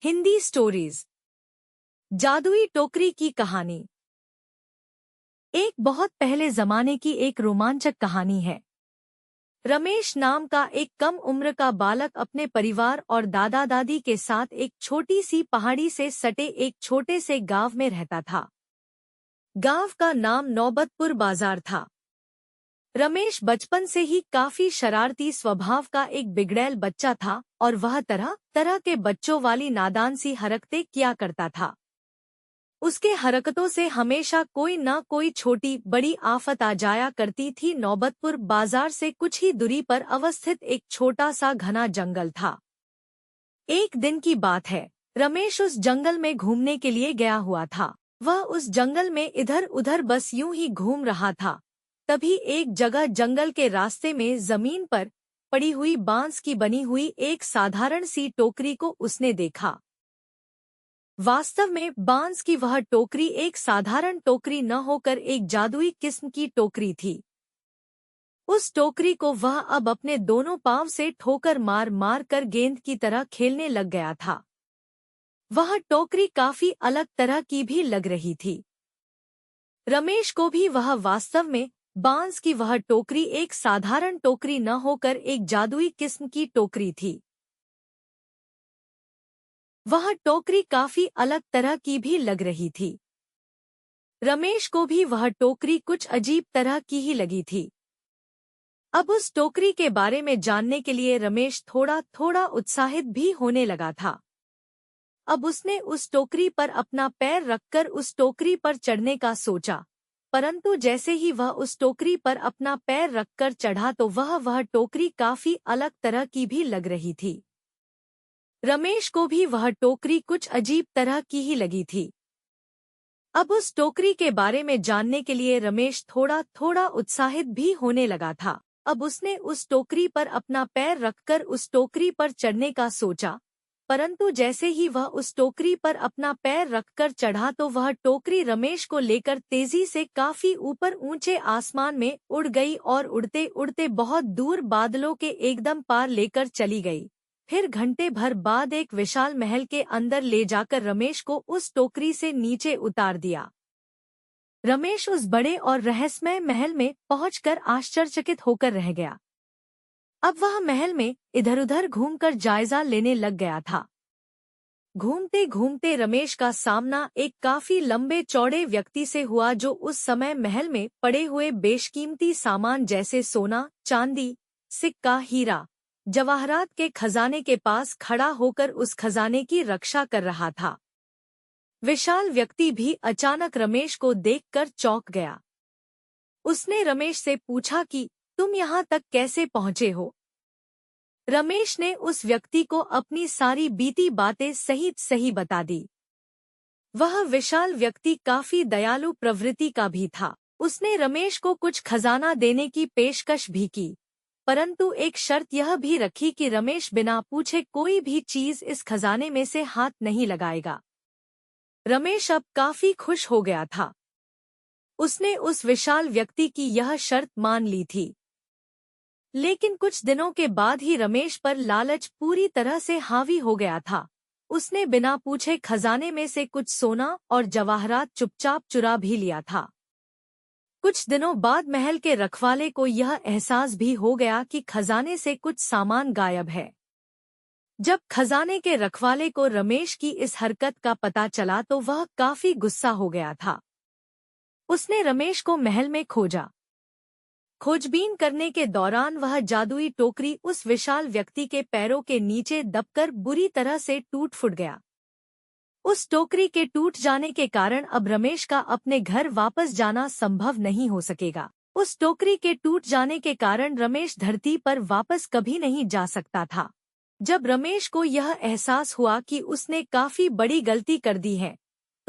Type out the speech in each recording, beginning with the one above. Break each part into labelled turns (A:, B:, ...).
A: Hindi stories. जादुई टोकरी की कहानी। एक बहुत पहले जमाने की एक रोमांचक कहानी है। रमेश नाम का एक कम उम्र का बालक अपने परिवार और दादा दादी के साथ एक छोटी सी पहाड़ी से सटे एक छोटे से गांव में रहता था। गांव का नाम नौबतपुर बाजार था। रमेश बचपन से ही काफी शरारती स्वभाव का एक बिगड़ैल बच्चा था और वह तरह तरह के बच्चों वाली नादान सी हरकतें किया करता था। उसके हरकतों से हमेशा कोई न कोई छोटी बड़ी आफत आ जाया करती थी। नौबतपुर बाजार से कुछ ही दूरी पर अवस्थित एक छोटा सा घना जंगल था। एक दिन की बात है, रमेश उस जंगल में घूमने के लिए गया हुआ था। वह उस जंगल में इधर उधर बस यूं ही घूम रहा था। तभी एक जगह जंगल के रास्ते में जमीन पर पड़ी हुई बांस की बनी हुई एक साधारण सी टोकरी को उसने देखा। वास्तव में बांस की वह टोकरी एक साधारण टोकरी न होकर एक जादुई किस्म की टोकरी थी। उस टोकरी को वह अब अपने दोनों पांव से ठोकर मार मार कर गेंद की तरह खेलने लग गया था। वह टोकरी काफी अलग तरह की भी लग रही थी। रमेश को भी वह वास्तव में बांस की वह टोकरी एक साधारण टोकरी न होकर एक जादुई किस्म की टोकरी थी। वह टोकरी काफी अलग तरह की भी लग रही थी। रमेश को भी वह टोकरी कुछ अजीब तरह की ही लगी थी। अब उस टोकरी के बारे में जानने के लिए रमेश थोड़ा थोड़ा उत्साहित भी होने लगा था। अब उसने उस टोकरी पर अपना पैर रखकर उस टोकरी पर चढ़ने का सोचा, परंतु जैसे ही वह उस टोकरी पर अपना पैर रखकर चढ़ा तो वह टोकरी काफी अलग तरह की भी लग रही थी। रमेश को भी वह टोकरी कुछ अजीब तरह की ही लगी थी। अब उस टोकरी के बारे में जानने के लिए रमेश थोड़ा थोड़ा उत्साहित भी होने लगा था। अब उसने उस टोकरी पर अपना पैर रखकर उस टोकरी पर चढ़ने का सोचा, परंतु जैसे ही वह उस टोकरी पर अपना पैर रखकर चढ़ा तो वह टोकरी रमेश को लेकर तेजी से काफी ऊपर ऊंचे आसमान में उड़ गई और उड़ते उड़ते बहुत दूर बादलों के एकदम पार लेकर चली गई। फिर घंटे भर बाद एक विशाल महल के अंदर ले जाकर रमेश को उस टोकरी से नीचे उतार दिया। रमेश उस बड़े और रहस्यमय महल में पहुंचकर आश्चर्यचकित होकर रह गया। अब वह महल में इधर उधर घूमकर जायजा लेने लग गया था। घूमते घूमते रमेश का सामना एक काफी लंबे चौड़े व्यक्ति से हुआ जो उस समय महल में पड़े हुए बेशकीमती सामान जैसे सोना, चांदी, सिक्का, हीरा, जवाहरात के खजाने के पास खड़ा होकर उस खजाने की रक्षा कर रहा था। विशाल व्यक्ति भी अचानक रमेश को देखकर चौंक गया। उसने रमेश से पूछा कि तुम यहाँ तक कैसे पहुँचे हो? रमेश ने उस व्यक्ति को अपनी सारी बीती बातें सही सही बता दी। वह विशाल व्यक्ति काफी दयालु प्रवृत्ति का भी था। उसने रमेश को कुछ खजाना देने की पेशकश भी की, परंतु एक शर्त यह भी रखी कि रमेश बिना पूछे कोई भी चीज इस खजाने में से हाथ नहीं लगाएगा। रमेश अब काफी खुश हो गया था। उसने उस विशाल व्यक्ति की यह शर्त मान ली थी। लेकिन कुछ दिनों के बाद ही रमेश पर लालच पूरी तरह से हावी हो गया था। उसने बिना पूछे खजाने में से कुछ सोना और जवाहरात चुपचाप चुरा भी लिया था। कुछ दिनों बाद महल के रखवाले को यह एहसास भी हो गया कि खजाने से कुछ सामान गायब है। जब खजाने के रखवाले को रमेश की इस हरकत का पता चला तो वह काफी गुस्सा हो गया था। उसने रमेश को महल में खोजा। खोजबीन करने के दौरान वह जादुई टोकरी उस विशाल व्यक्ति के पैरों के नीचे दबकर बुरी तरह से टूट फूट गया। उस टोकरी के टूट जाने के कारण अब रमेश का अपने घर वापस जाना संभव नहीं हो सकेगा। उस टोकरी के टूट जाने के कारण रमेश धरती पर वापस कभी नहीं जा सकता था। जब रमेश को यह एहसास हुआ कि उसने काफी बड़ी गलती कर दी है,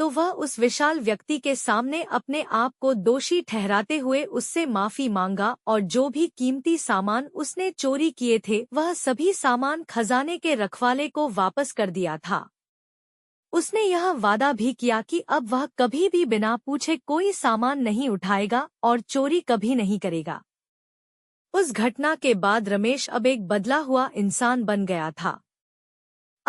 A: तो वह उस विशाल व्यक्ति के सामने अपने आप को दोषी ठहराते हुए उससे माफी मांगा और जो भी कीमती सामान उसने चोरी किए थे वह सभी सामान खजाने के रखवाले को वापस कर दिया था। उसने यह वादा भी किया कि अब वह कभी भी बिना पूछे कोई सामान नहीं उठाएगा और चोरी कभी नहीं करेगा। उस घटना के बाद रमेश अब एक बदला हुआ इंसान बन गया था।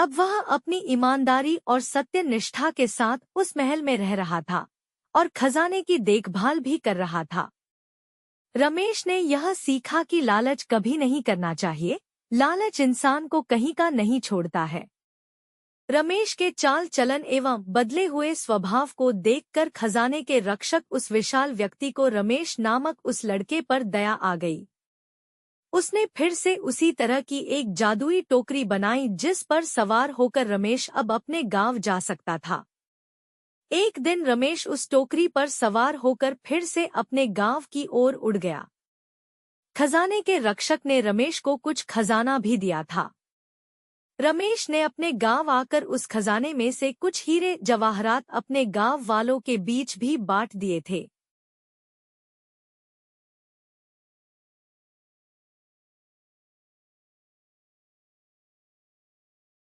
A: अब वह अपनी ईमानदारी और सत्यनिष्ठा के साथ उस महल में रह रहा था और खजाने की देखभाल भी कर रहा था। रमेश ने यह सीखा कि लालच कभी नहीं करना चाहिए। लालच इंसान को कहीं का नहीं छोड़ता है। रमेश के चाल चलन एवं बदले हुए स्वभाव को देखकर खजाने के रक्षक उस विशाल व्यक्ति को रमेश नामक उस लड़के पर दया आ गई। उसने फिर से उसी तरह की एक जादुई टोकरी बनाई जिस पर सवार होकर रमेश अब अपने गांव जा सकता था। एक दिन रमेश उस टोकरी पर सवार होकर फिर से अपने गांव की ओर उड़ गया। खजाने के रक्षक ने रमेश को कुछ खजाना भी दिया था। रमेश ने अपने गांव आकर उस खजाने में से कुछ हीरे जवाहरात अपने गांव वालों के बीच भी बांट दिए थे।